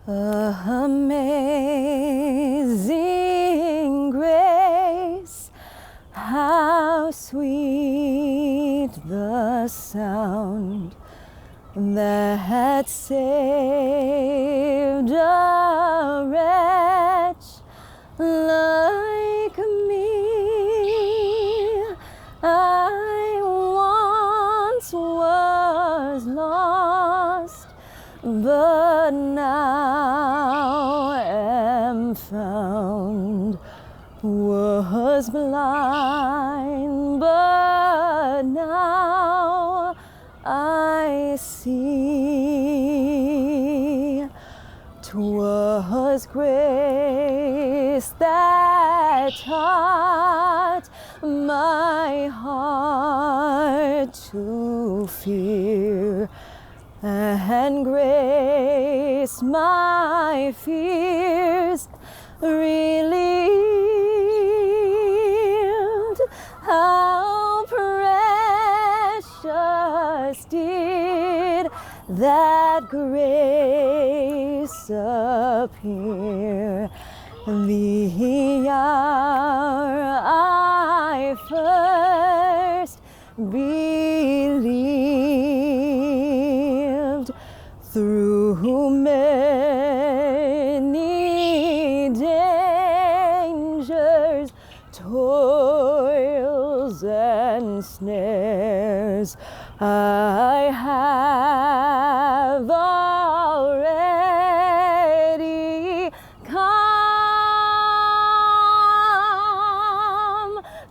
Amazing grace, how sweet the sound that saved a wretch like me. I once was lost, but now am found, was blind, but now I see. 'Twas grace that taught my heart to fear, and grace my fears relieved. How precious did that grace appear the hour I first believed. Through many dangers, toils and snares, I have already come.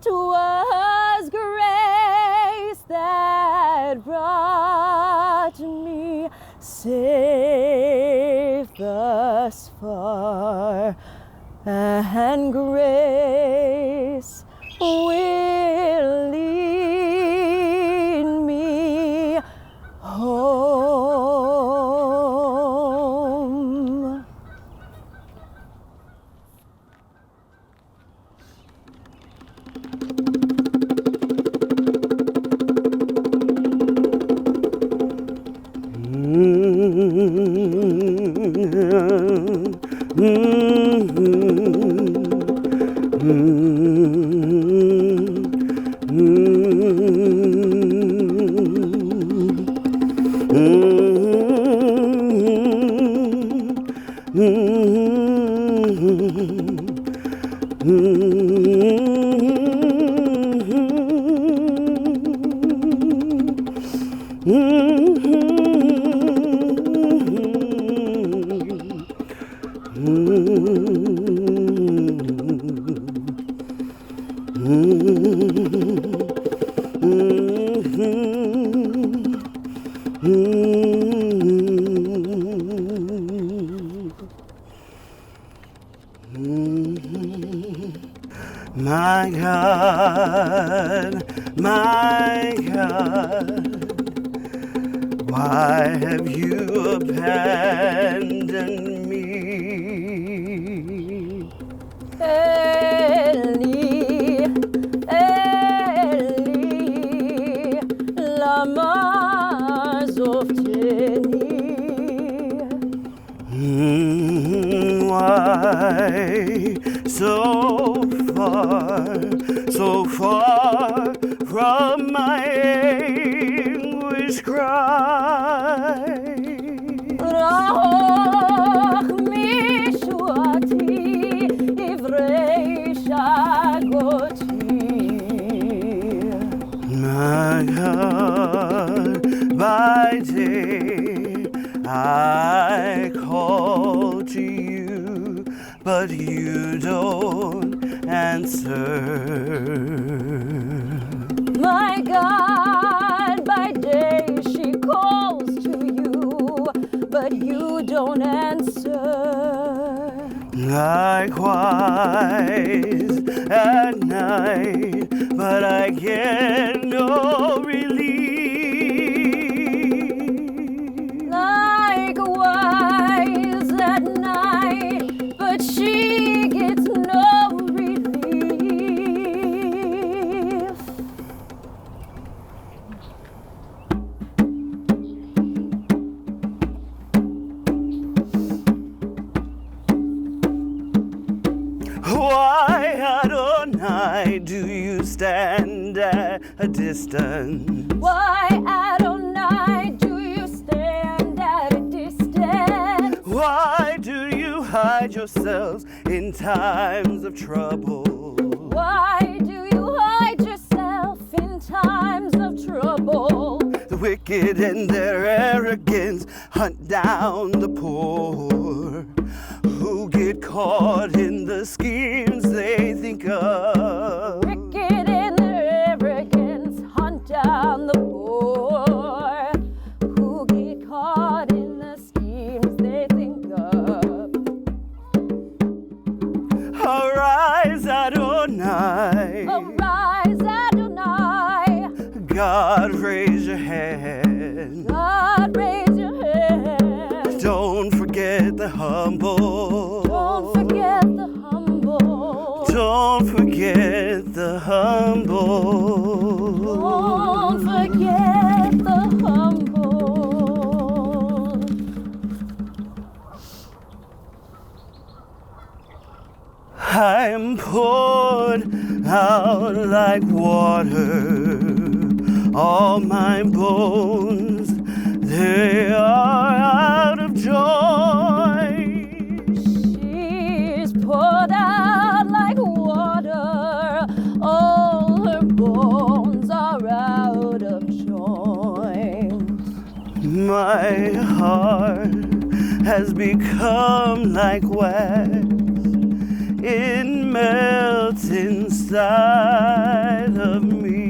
'Twas grace that brought me safe thus far, and grace will lead me home. My God, why have you abandoned me? Eli, Eli, lama sabachthani. Why so far from my anguish cry? Rach mishuati ivrei shagoti. My God, by day I call to you, but you don't answer. My God, by day she calls to you, but you don't answer. Likewise at night, but I get no relief. Likewise at night, but she gets no relief. do you stand at a distance? Why, Adonai, do you stand at a distance? Why do you hide yourselves in times of trouble? Why do you hide yourself in times of trouble? The wicked in their arrogance hunt down the poor, who get caught in the schemes they think of. Wicked in their arrogance hunt down the poor, who get caught in the schemes they think of. Arise, Adonai. Arise, Adonai. God, raise your hand. God, raise your hand. Don't forget the humble. Don't forget the humble. Don't forget the humble. Don't forget the humble. I'm poured out like water. All my bones, they are out of joy. She's poured out like water. All her bones are out of joint. My heart has become like wax. It melts inside of me.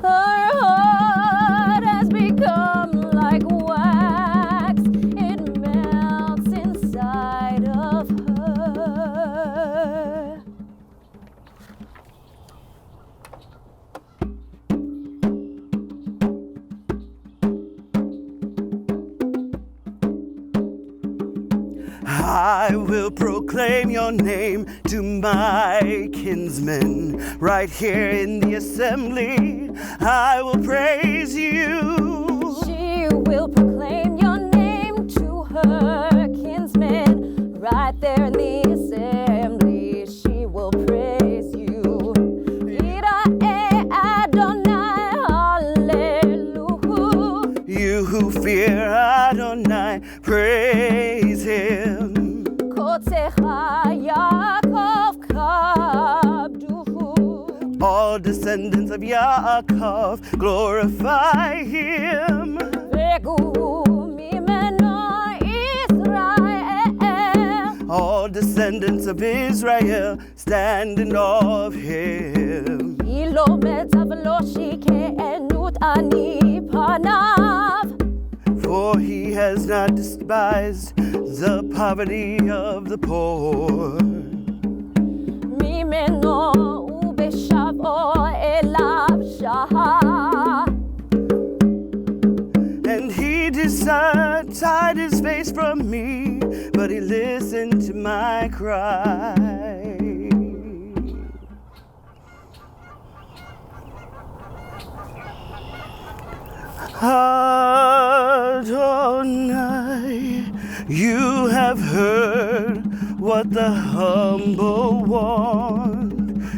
Her heart has become like wax. It melts inside of her. I will proclaim your name to my kinsmen right here in the assembly. I will praise you. She will proclaim your name to her kinsmen right there in the assembly. She will praise you. Yira'eh Adonai, hallelujah. You who fear Adonai, praise him. Kotzecha Yaakov kabduhu. All descendants of Yaakov, glorify him. Vegu mimeno Israel. All descendants of Israel, stand in awe of him. Ilo metzav lo shike'enut ani panav. For he has not despised the poverty of the poor. Mimeno ubeshavo elav shah. And he hid his face from me, but he listened to my cry. Adonai, you have heard what the humble want.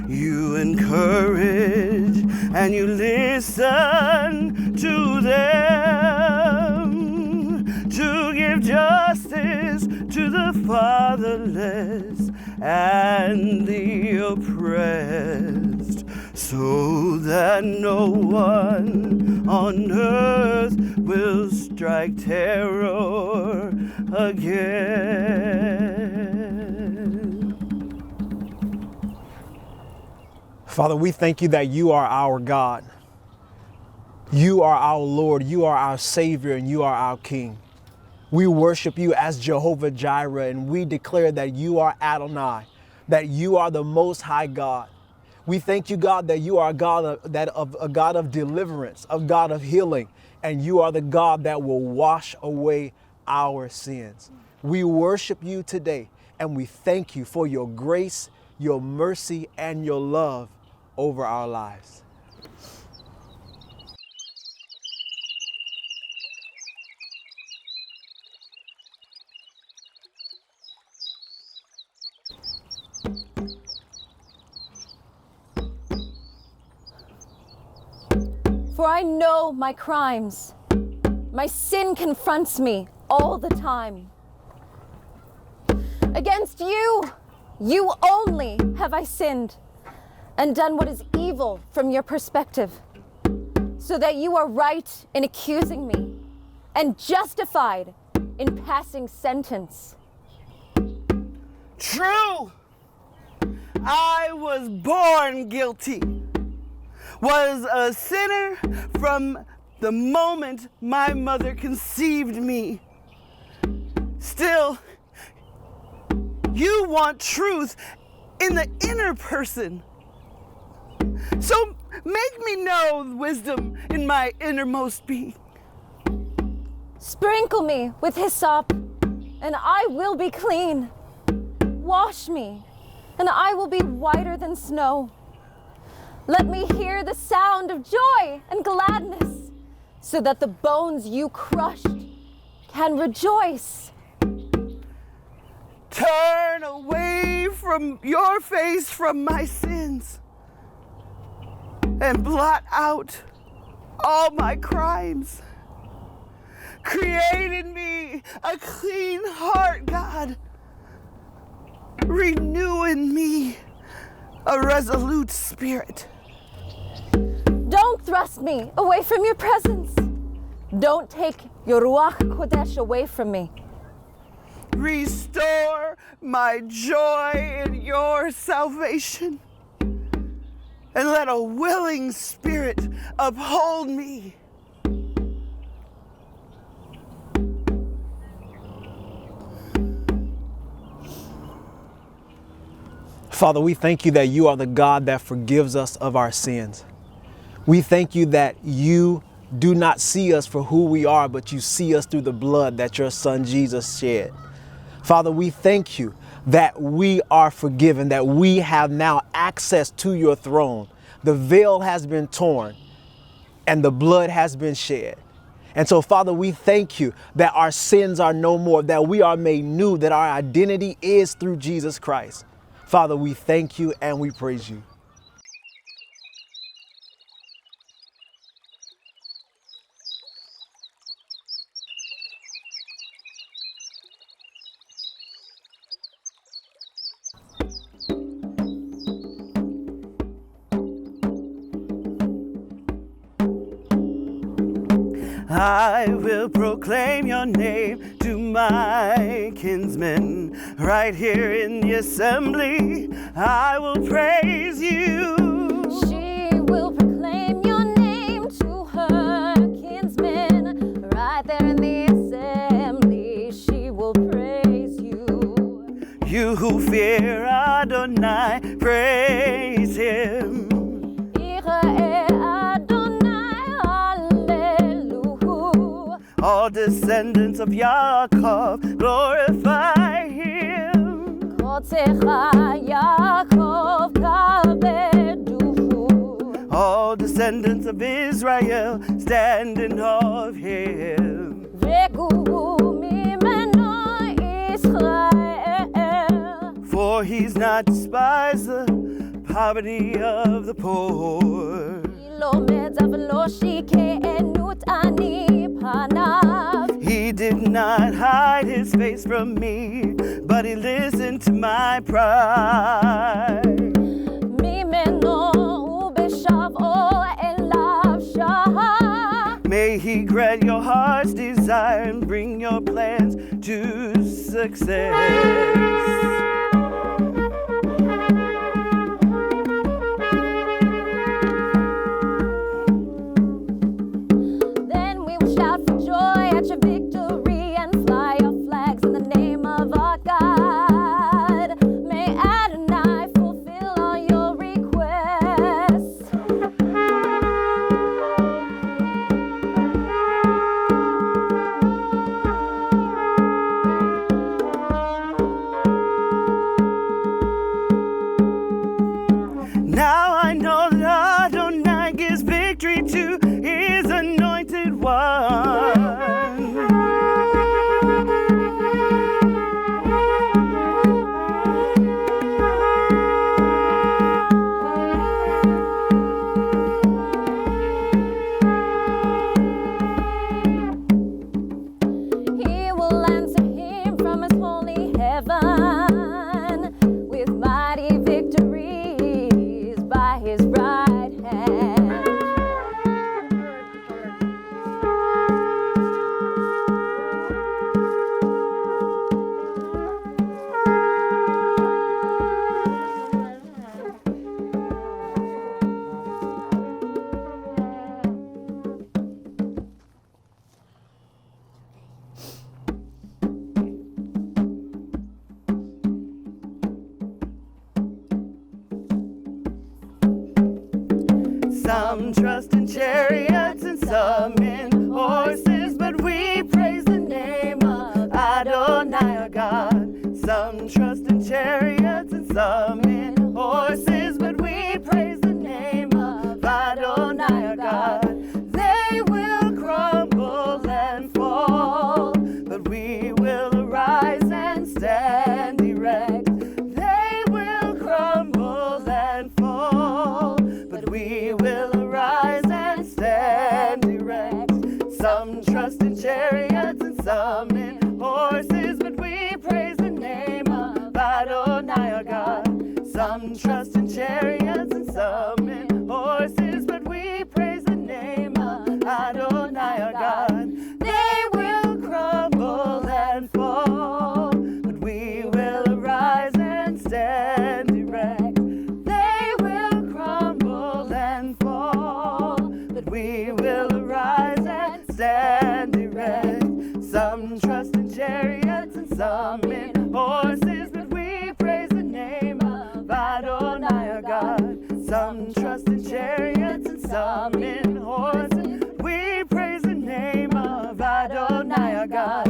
You encourage and you listen to them, to give justice to the fatherless and the oppressed, so that no one on earth will strike terror again. Father, we thank you that you are our God. You are our Lord, you are our Savior, and you are our King. We worship you as Jehovah Jireh, and we declare that you are Adonai, that you are the Most High God. We thank you, God, that you are a God of deliverance, a God of healing, and you are the God that will wash away our sins. We worship you today, and we thank you for your grace, your mercy, and your love over our lives. For I know my crimes. My sin confronts me all the time. Against you, you only have I sinned and done what is evil from your perspective, so that you are right in accusing me and justified in passing sentence. True, I was born guilty, was a sinner from the moment my mother conceived me. Still, you want truth in the inner person. So make me know wisdom in my innermost being. Sprinkle me with hyssop, and I will be clean. Wash me, and I will be whiter than snow. Let me hear the sound of joy and gladness, so that the bones you crushed can rejoice. Turn away from your face from my sins and blot out all my crimes. Create in me a clean heart, God. Renew in me a resolute spirit. Don't thrust me away from your presence. Don't take your Ruach Kodesh away from me. Restore my joy in your salvation, and let a willing spirit uphold me. Father, we thank you that you are the God that forgives us of our sins. We thank you that you do not see us for who we are, but you see us through the blood that your son Jesus shed. Father, we thank you that we are forgiven, that we have now access to your throne. The veil has been torn and the blood has been shed. And so, Father, we thank you that our sins are no more, that we are made new, that our identity is through Jesus Christ. Father, we thank you and we praise you. I will proclaim your name to my kinsmen. Right here in the assembly, I will praise you. She will proclaim your name to her kinsmen. Right there in the assembly, she will praise you. You who fear Adonai, praise him. All descendants of Yaakov, glorify him. All descendants of Israel, stand in awe of him. For he's not despised the poverty of the poor. He did not hide his face from me, but he listened to my pride. May he grant your heart's desire and bring your plans to success. Now I know that Adonai gives victory to his anointed one. Some trust in chariots and some in horses, but we praise the name of Adonai our God. Some trust in chariots and some in horses, but we praise the name of Adonai our God. They will crumble and fall, but we will arise and stand erect. They will crumble and fall, but we will arise and stand erect. Some trust in chariots and some in horses, but we praise the name of Adonai our God. Some trust in chariots and some in horses, but we praise the name of Adonai our God. They will crumble and fall, but we will arise and stand erect. They will crumble and fall, but we will arise and stand erect. Some trust in chariots and some in horses, but we praise the name of Adonai our God. Some trust in chariots and some in horses. We praise the name of Adonai our God.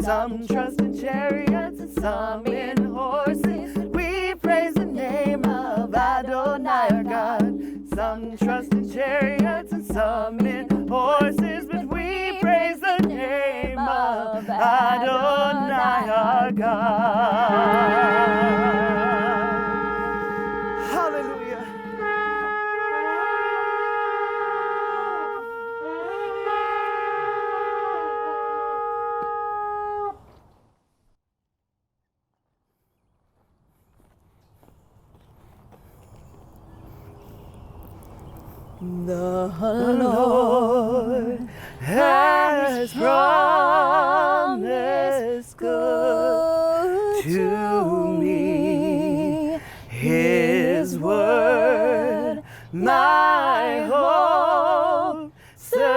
Some trust in chariots and some in horses. We praise the name of Adonai our God. Some trust in chariots and some in horses, but we praise the name of Adonai our God. Hallelujah. The Lord has promised good to me. His word, my hope secures.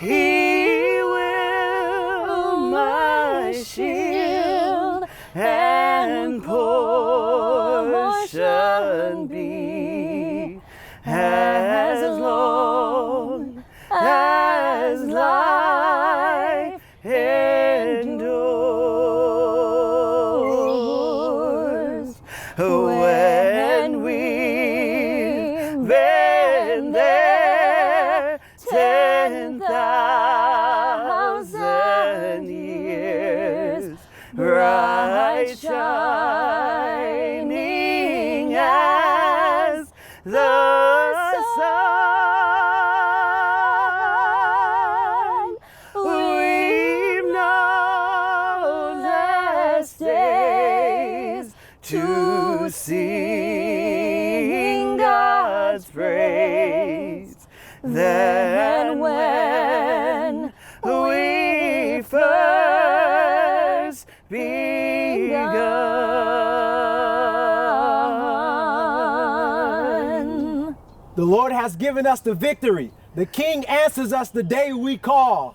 He will my shield and portion be, as long as life endures. When we've been there 10,000 years, bright shining as the sun, we've no less days to sing God's praise than when we first begun. The Lord has given us the victory. The King answers us the day we call.